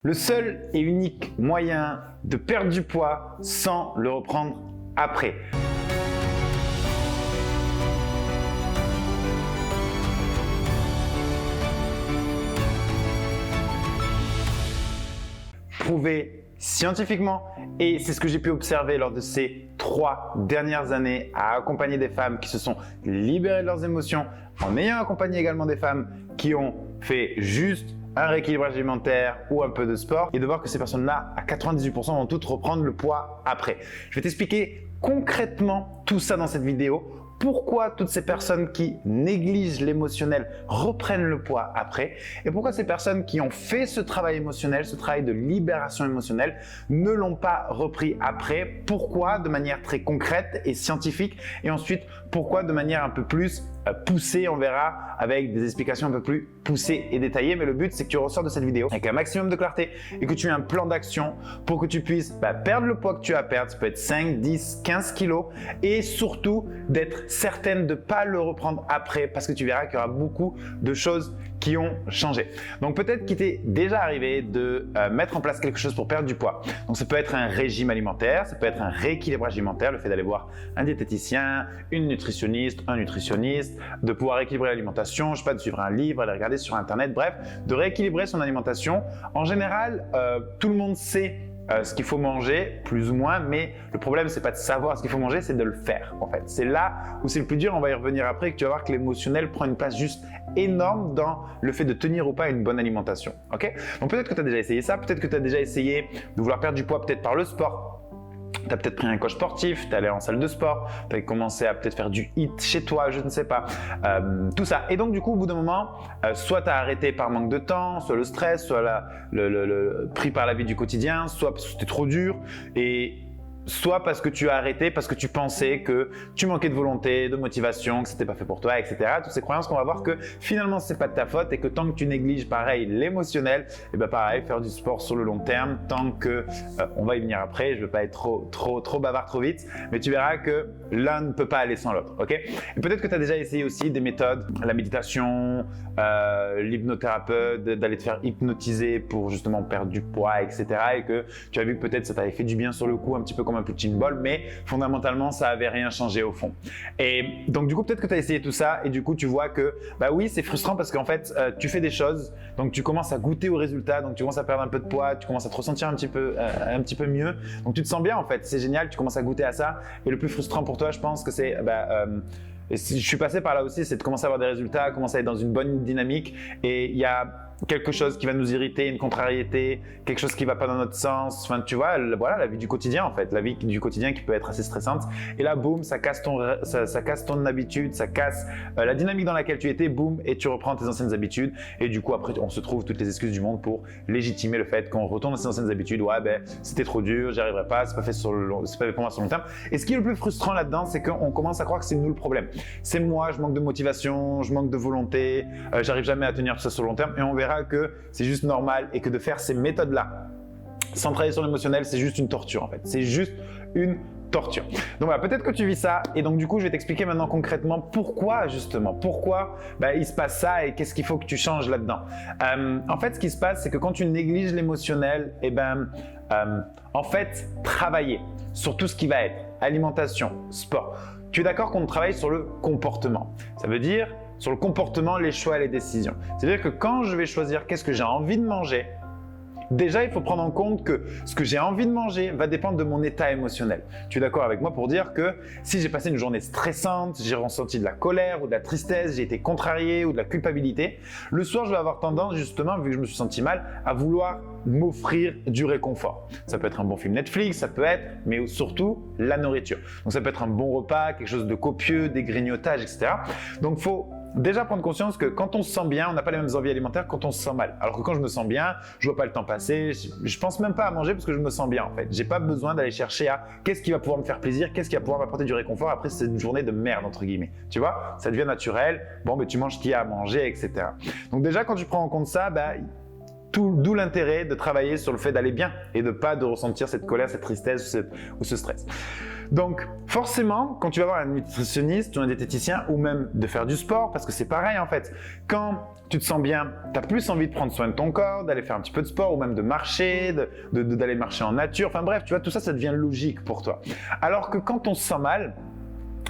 Le seul et unique moyen de perdre du poids sans le reprendre après. Prouvé scientifiquement, et c'est ce que j'ai pu observer lors de ces 3 dernières années à accompagner des femmes qui se sont libérées de leurs émotions, en ayant accompagné également des femmes qui ont fait juste un rééquilibrage alimentaire ou un peu de sport, et de voir que ces personnes-là, à 98%, vont toutes reprendre le poids après. Je vais t'expliquer concrètement tout ça dans cette vidéo. Pourquoi toutes ces personnes qui négligent l'émotionnel reprennent le poids après, et pourquoi ces personnes qui ont fait ce travail émotionnel, ce travail de libération émotionnelle, ne l'ont pas repris après. Pourquoi de manière très concrète et scientifique, et ensuite pourquoi de manière un peu plus poussée, on verra avec des explications un peu plus poussées et détaillées. Mais le but, c'est que tu ressors de cette vidéo avec un maximum de clarté et que tu aies un plan d'action pour que tu puisses perdre le poids que tu as à perdre. Ça peut être 5, 10, 15 kilos, et surtout d'être certaine de ne pas le reprendre après, parce que tu verras qu'il y aura beaucoup de choses qui ont changé. Donc peut-être qu'il t'est déjà arrivé de mettre en place quelque chose pour perdre du poids. Donc ça peut être un régime alimentaire, ça peut être un rééquilibrage alimentaire, le fait d'aller voir un diététicien, une nutritionniste, un nutritionniste, de pouvoir équilibrer l'alimentation, je sais pas, de suivre un livre, aller regarder sur internet, bref, de rééquilibrer son alimentation. En général, tout le monde sait ce qu'il faut manger, plus ou moins, mais le problème, c'est pas de savoir ce qu'il faut manger, c'est de le faire, en fait. C'est là où c'est le plus dur, on va y revenir après, que tu vas voir que l'émotionnel prend une place juste énorme dans le fait de tenir ou pas une bonne alimentation, ok? Donc peut-être que tu as déjà essayé ça, peut-être que tu as déjà essayé de vouloir perdre du poids peut-être par le sport. Tu as peut-être pris un coach sportif, tu es allé en salle de sport, tu as commencé à peut-être faire du HIIT chez toi, je ne sais pas, tout ça. Et donc du coup, au bout d'un moment, soit tu as arrêté par manque de temps, soit le stress, soit pris par la vie du quotidien, soit parce que c'était trop dur, et soit parce que tu as arrêté, parce que tu pensais que tu manquais de volonté, de motivation, que c'était pas fait pour toi, etc. Toutes ces croyances qu'on va voir que finalement c'est pas de ta faute, et que tant que tu négliges pareil l'émotionnel, et pareil, faire du sport sur le long terme, tant que on va y venir après, je veux pas être trop bavard trop vite, mais tu verras que l'un ne peut pas aller sans l'autre, ok? Et peut-être que tu as déjà essayé aussi des méthodes, la méditation, l'hypnothérapeute, d'aller te faire hypnotiser pour justement perdre du poids, etc. Et que tu as vu que peut-être ça t'avait fait du bien sur le coup, un petit peu comme un punching ball, mais fondamentalement ça avait rien changé au fond. Et donc du coup peut-être que tu as essayé tout ça, et du coup tu vois que oui, c'est frustrant, parce qu'en fait tu fais des choses, donc tu commences à goûter au résultat, donc tu commences à perdre un peu de poids, tu commences à te ressentir un petit peu mieux, donc tu te sens bien en fait, c'est génial, tu commences à goûter à ça. Et le plus frustrant pour toi, je pense que c'est et si je suis passé par là aussi, c'est de commencer à avoir des résultats, commencer à être dans une bonne dynamique, et il y a quelque chose qui va nous irriter, une contrariété, quelque chose qui ne va pas dans notre sens, enfin tu vois, voilà, la vie du quotidien en fait, la vie du quotidien qui peut être assez stressante, et là boum, ça casse ton habitude, ça casse la dynamique dans laquelle tu étais, boum, et tu reprends tes anciennes habitudes, et du coup après on se trouve toutes les excuses du monde pour légitimer le fait qu'on retourne dans ses anciennes habitudes. Ouais, c'était trop dur, j'y arriverai pas, c'est pas fait pour moi sur le long terme. Et ce qui est le plus frustrant là-dedans, c'est qu'on commence à croire que c'est nous le problème. C'est moi, je manque de motivation, je manque de volonté, j'arrive jamais à tenir tout ça sur le long terme, et on verra que c'est juste normal, et que de faire ces méthodes-là sans travailler sur l'émotionnel, c'est juste une torture en fait. C'est juste une torture. Donc voilà, peut-être que tu vis ça, et donc du coup je vais t'expliquer maintenant concrètement pourquoi justement, pourquoi il se passe ça, et qu'est-ce qu'il faut que tu changes là-dedans. En fait, ce qui se passe, c'est que quand tu négliges l'émotionnel, en fait, travailler sur tout ce qui va être alimentation, sport. Tu es d'accord qu'on travaille sur le comportement. Ça veut dire sur le comportement, les choix et les décisions. C'est-à-dire que quand je vais choisir qu'est-ce que j'ai envie de manger, déjà, il faut prendre en compte que ce que j'ai envie de manger va dépendre de mon état émotionnel. Tu es d'accord avec moi pour dire que si j'ai passé une journée stressante, j'ai ressenti de la colère ou de la tristesse, j'ai été contrarié ou de la culpabilité, le soir, je vais avoir tendance justement, vu que je me suis senti mal, à vouloir m'offrir du réconfort. Ça peut être un bon film Netflix, ça peut être, mais surtout la nourriture. Donc ça peut être un bon repas, quelque chose de copieux, des grignotages, etc. Donc il faut déjà prendre conscience que quand on se sent bien, on n'a pas les mêmes envies alimentaires quand on se sent mal. Alors que quand je me sens bien, je vois pas le temps passer, je pense même pas à manger parce que je me sens bien en fait. J'ai pas besoin d'aller chercher à qu'est-ce qui va pouvoir me faire plaisir, qu'est-ce qui va pouvoir m'apporter du réconfort après cette journée de merde entre guillemets. Tu vois, ça devient naturel. Bon, tu manges ce qu'il y a à manger, etc. Donc déjà, quand tu prends en compte ça, D'où l'intérêt de travailler sur le fait d'aller bien et de ressentir cette colère, cette tristesse ou ce stress. Donc forcément, quand tu vas voir un nutritionniste ou un diététicien ou même de faire du sport, parce que c'est pareil en fait, quand tu te sens bien, tu as plus envie de prendre soin de ton corps, d'aller faire un petit peu de sport ou même de marcher, d'aller marcher en nature, enfin bref, tu vois, tout ça, ça devient logique pour toi. Alors que quand on se sent mal,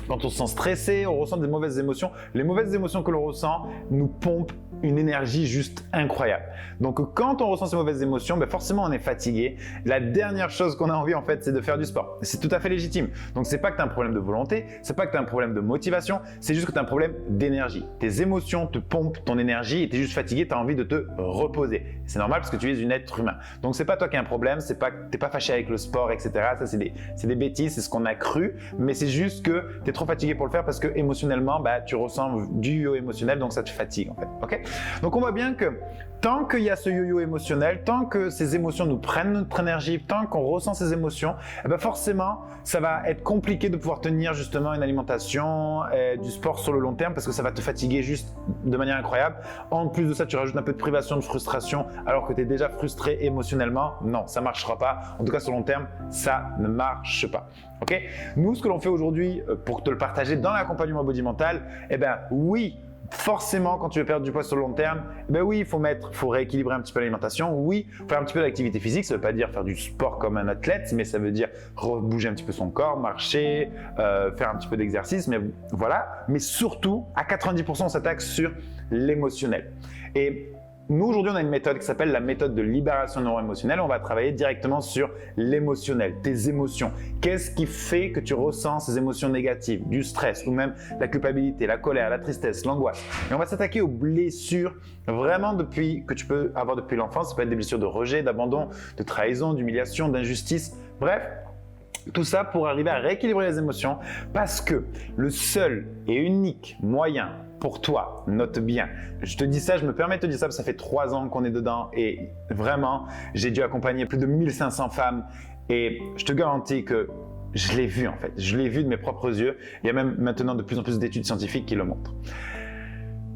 quand on se sent stressé, on ressent des mauvaises émotions, les mauvaises émotions que l'on ressent nous pompent une énergie juste incroyable. Donc quand on ressent ces mauvaises émotions, ben forcément on est fatigué. La dernière chose qu'on a envie en fait, c'est de faire du sport. C'est tout à fait légitime. Donc c'est pas que tu as un problème de volonté, c'est pas que tu as un problème de motivation, c'est juste que tu as un problème d'énergie. Tes émotions te pompent ton énergie et tu es juste fatigué, tu as envie de te reposer. C'est normal parce que tu es un être humain. Donc c'est pas toi qui as un problème, c'est pas que tu n'es pas fâché avec le sport, etc. Ça c'est des bêtises, c'est ce qu'on a cru, mais c'est juste que tu es trop fatigué pour le faire parce que émotionnellement, tu ressens du yo-yo émotionnel, donc ça te fatigue en fait. Okay? Donc on voit bien que tant qu'il y a ce yo-yo émotionnel, tant que ces émotions nous prennent notre énergie, tant qu'on ressent ces émotions, forcément ça va être compliqué de pouvoir tenir justement une alimentation, du sport sur le long terme parce que ça va te fatiguer juste de manière incroyable. En plus de ça, tu rajoutes un peu de privation, de frustration alors que tu es déjà frustré émotionnellement. Non, ça ne marchera pas. En tout cas sur le long terme, ça ne marche pas. Okay? Nous, ce que l'on fait aujourd'hui pour te le partager dans l'accompagnement Body Mental, oui, forcément, quand tu veux perdre du poids sur le long terme, oui, il faut rééquilibrer un petit peu l'alimentation. Oui, il faut faire un petit peu d'activité physique. Ça ne veut pas dire faire du sport comme un athlète, mais ça veut dire bouger un petit peu son corps, marcher, faire un petit peu d'exercice. Mais voilà. Mais surtout, à 90%, on s'attaque sur l'émotionnel. Et nous, aujourd'hui, on a une méthode qui s'appelle la méthode de libération neuro-émotionnelle. On va travailler directement sur l'émotionnel, tes émotions. Qu'est-ce qui fait que tu ressens ces émotions négatives, du stress ou même la culpabilité, la colère, la tristesse, l'angoisse. Et on va s'attaquer aux blessures vraiment que tu peux avoir depuis l'enfance. Ça peut être des blessures de rejet, d'abandon, de trahison, d'humiliation, d'injustice. Bref, tout ça pour arriver à rééquilibrer les émotions parce que le seul et unique moyen pour toi, note bien, je te dis ça, je me permets de te dire ça parce que ça fait 3 ans qu'on est dedans et vraiment, j'ai dû accompagner plus de 1500 femmes et je te garantis que je l'ai vu en fait, je l'ai vu de mes propres yeux. Il y a même maintenant de plus en plus d'études scientifiques qui le montrent.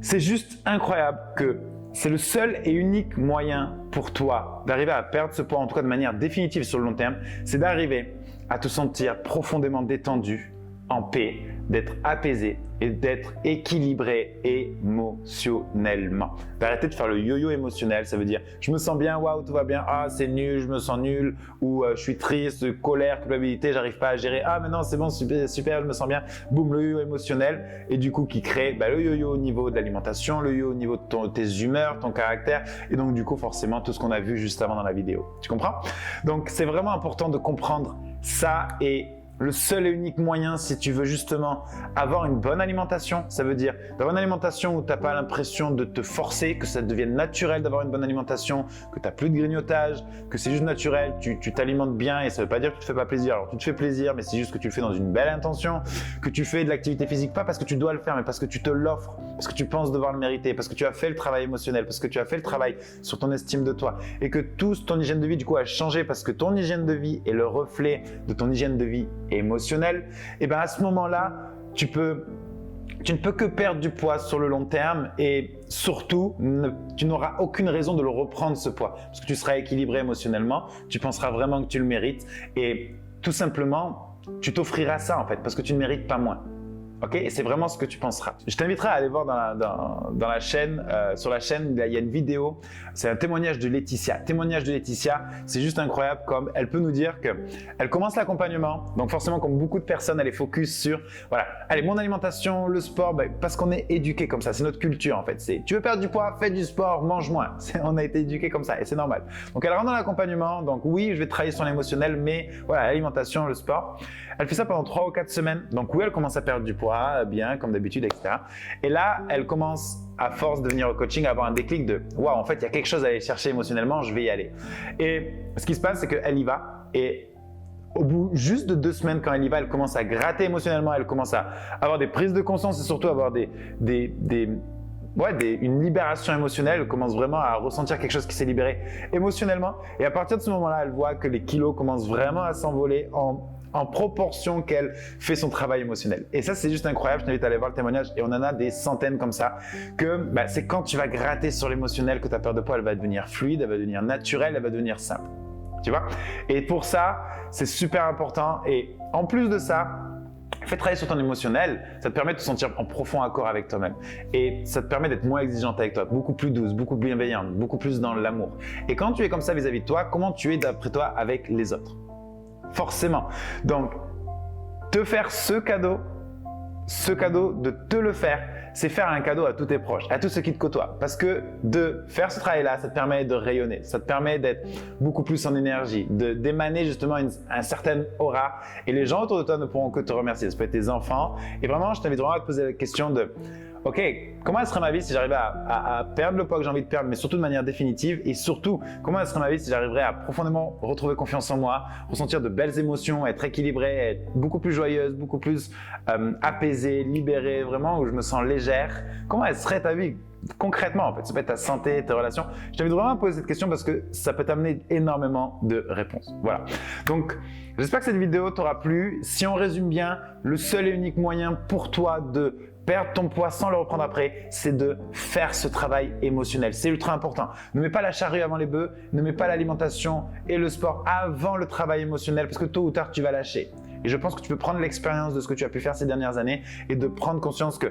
C'est juste incroyable que c'est le seul et unique moyen pour toi d'arriver à perdre ce poids, en tout cas de manière définitive sur le long terme, c'est d'arriver à te sentir profondément détendu, en paix, d'être apaisé et d'être équilibré émotionnellement. D'arrêter de faire le yo-yo émotionnel, ça veut dire je me sens bien, waouh, tout va bien, ah c'est nul, je me sens nul, ou je suis triste, colère, culpabilité, j'arrive pas à gérer, ah mais non c'est bon, super, super, je me sens bien, boum, le yo-yo émotionnel, et du coup qui crée le yo-yo au niveau de l'alimentation, le yo-yo au niveau de tes humeurs, ton caractère, et donc du coup forcément tout ce qu'on a vu juste avant dans la vidéo. Tu comprends? Donc c'est vraiment important de comprendre ça et le seul et unique moyen, si tu veux justement avoir une bonne alimentation, ça veut dire d'avoir une alimentation où tu n'as pas l'impression de te forcer, que ça devienne naturel d'avoir une bonne alimentation, que tu n'as plus de grignotage, que c'est juste naturel, tu t'alimentes bien et ça ne veut pas dire que tu te fais pas plaisir. Alors tu te fais plaisir, mais c'est juste que tu le fais dans une belle intention, que tu fais de l'activité physique, pas parce que tu dois le faire, mais parce que tu te l'offres, parce que tu penses devoir le mériter, parce que tu as fait le travail émotionnel, parce que tu as fait le travail sur ton estime de toi et que ton hygiène de vie du coup a changé parce que ton hygiène de vie est le reflet de ton hygiène de vie émotionnel, et à ce moment-là, tu ne peux que perdre du poids sur le long terme et surtout, tu n'auras aucune raison de le reprendre ce poids parce que tu seras équilibré émotionnellement, tu penseras vraiment que tu le mérites et tout simplement, tu t'offriras ça en fait parce que tu ne mérites pas moins. Ok, et c'est vraiment ce que tu penseras. Je t'inviterai à aller voir dans la chaîne, sur la chaîne, il y a une vidéo, c'est un témoignage de Laetitia. Témoignage de Laetitia, c'est juste incroyable comme elle peut nous dire qu'elle commence l'accompagnement, donc forcément comme beaucoup de personnes, elle est focus sur, voilà, allez, mon alimentation, le sport, parce qu'on est éduqué comme ça, c'est notre culture en fait. C'est, tu veux perdre du poids, fais du sport, mange moins. On a été éduqué comme ça et c'est normal. Donc elle rentre dans l'accompagnement, donc oui, je vais travailler sur l'émotionnel, mais voilà, l'alimentation, le sport. Elle fait ça pendant 3 ou 4 semaines, donc oui, elle commence à perdre du poids, bien, comme d'habitude, etc. Et là, elle commence, à force de venir au coaching, à avoir un déclic de « Waouh, en fait, il y a quelque chose à aller chercher émotionnellement, je vais y aller. » Et ce qui se passe, c'est qu'elle y va et au bout juste de 2 semaines, quand elle y va, elle commence à gratter émotionnellement, elle commence à avoir des prises de conscience et surtout avoir une libération émotionnelle. Elle commence vraiment à ressentir quelque chose qui s'est libéré émotionnellement. Et à partir de ce moment-là, elle voit que les kilos commencent vraiment à s'envoler en en proportion qu'elle fait son travail émotionnel. Et ça, c'est juste incroyable. Je t'invite à aller voir le témoignage et on en a des centaines comme ça. Que c'est quand tu vas gratter sur l'émotionnel que ta perte de poids, elle va devenir fluide, elle va devenir naturelle, elle va devenir simple. Tu vois? Et pour ça, c'est super important. Et en plus de ça, fais travailler sur ton émotionnel, ça te permet de te sentir en profond accord avec toi-même. Et ça te permet d'être moins exigeante avec toi, beaucoup plus douce, beaucoup plus bienveillante, beaucoup plus dans l'amour. Et quand tu es comme ça vis-à-vis de toi, comment tu es d'après toi avec les autres? Forcément. Donc, te faire ce cadeau de te le faire, c'est faire un cadeau à tous tes proches, à tous ceux qui te côtoient. Parce que de faire ce travail-là, ça te permet de rayonner, ça te permet d'être beaucoup plus en énergie, d'émaner justement un certain aura. Et les gens autour de toi ne pourront que te remercier. Ça peut être tes enfants. Et vraiment, je t'invite vraiment à te poser la question de OK, comment elle serait ma vie si j'arrivais à perdre le poids que j'ai envie de perdre, mais surtout de manière définitive? Et surtout, comment elle serait ma vie si j'arriverais à profondément retrouver confiance en moi, ressentir de belles émotions, être équilibrée, être beaucoup plus joyeuse, beaucoup plus apaisée, libérée, vraiment où je me sens légère? Comment elle serait ta vie concrètement en fait? Ça peut être ta santé, tes relations. Je t'invite vraiment à poser cette question parce que ça peut t'amener énormément de réponses. Voilà. Donc, j'espère que cette vidéo t'aura plu. Si on résume bien, le seul et unique moyen pour toi de perdre ton poids sans le reprendre après, c'est de faire ce travail émotionnel. C'est ultra important. Ne mets pas la charrue avant les bœufs, ne mets pas l'alimentation et le sport avant le travail émotionnel parce que tôt ou tard, tu vas lâcher. Et je pense que tu peux prendre l'expérience de ce que tu as pu faire ces dernières années et de prendre conscience que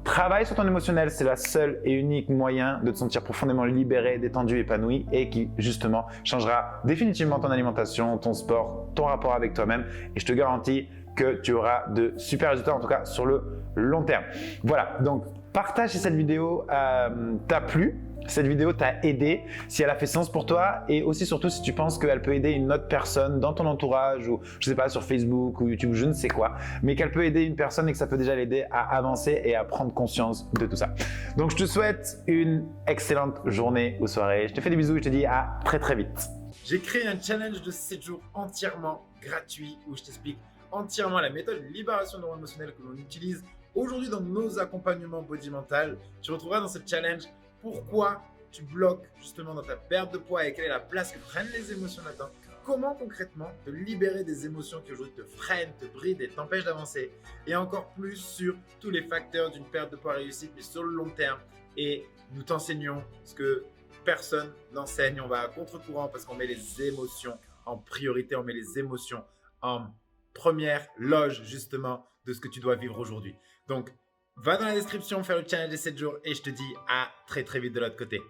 travailler sur ton émotionnel, c'est la seule et unique moyen de te sentir profondément libéré, détendu, épanoui et qui justement changera définitivement ton alimentation, ton sport, ton rapport avec toi-même. Et je te garantis que tu auras de super résultats, en tout cas sur le long terme. Voilà, donc partage si cette vidéo t'a plu, cette vidéo t'a aidé, si elle a fait sens pour toi et aussi surtout si tu penses qu'elle peut aider une autre personne dans ton entourage ou je sais pas sur Facebook ou YouTube, je ne sais quoi, mais qu'elle peut aider une personne et que ça peut déjà l'aider à avancer et à prendre conscience de tout ça. Donc je te souhaite une excellente journée ou soirée. Je te fais des bisous et je te dis à très très vite. J'ai créé un challenge de 7 jours entièrement gratuit où je t'explique entièrement la méthode de libération neuro-émotionnelle que l'on utilise aujourd'hui dans nos accompagnements body mental. Tu retrouveras dans ce challenge pourquoi tu bloques justement dans ta perte de poids et quelle est la place que prennent les émotions là-dedans. Comment concrètement te libérer des émotions qui aujourd'hui te freinent, te brident et t'empêchent d'avancer. Et encore plus sur tous les facteurs d'une perte de poids réussite mais sur le long terme. Et nous t'enseignons ce que personne n'enseigne. On va à contre-courant parce qu'on met les émotions en priorité, on met les émotions en première loge justement de ce que tu dois vivre aujourd'hui. Donc, va dans la description faire le challenge des 7 jours et je te dis à très très vite de l'autre côté.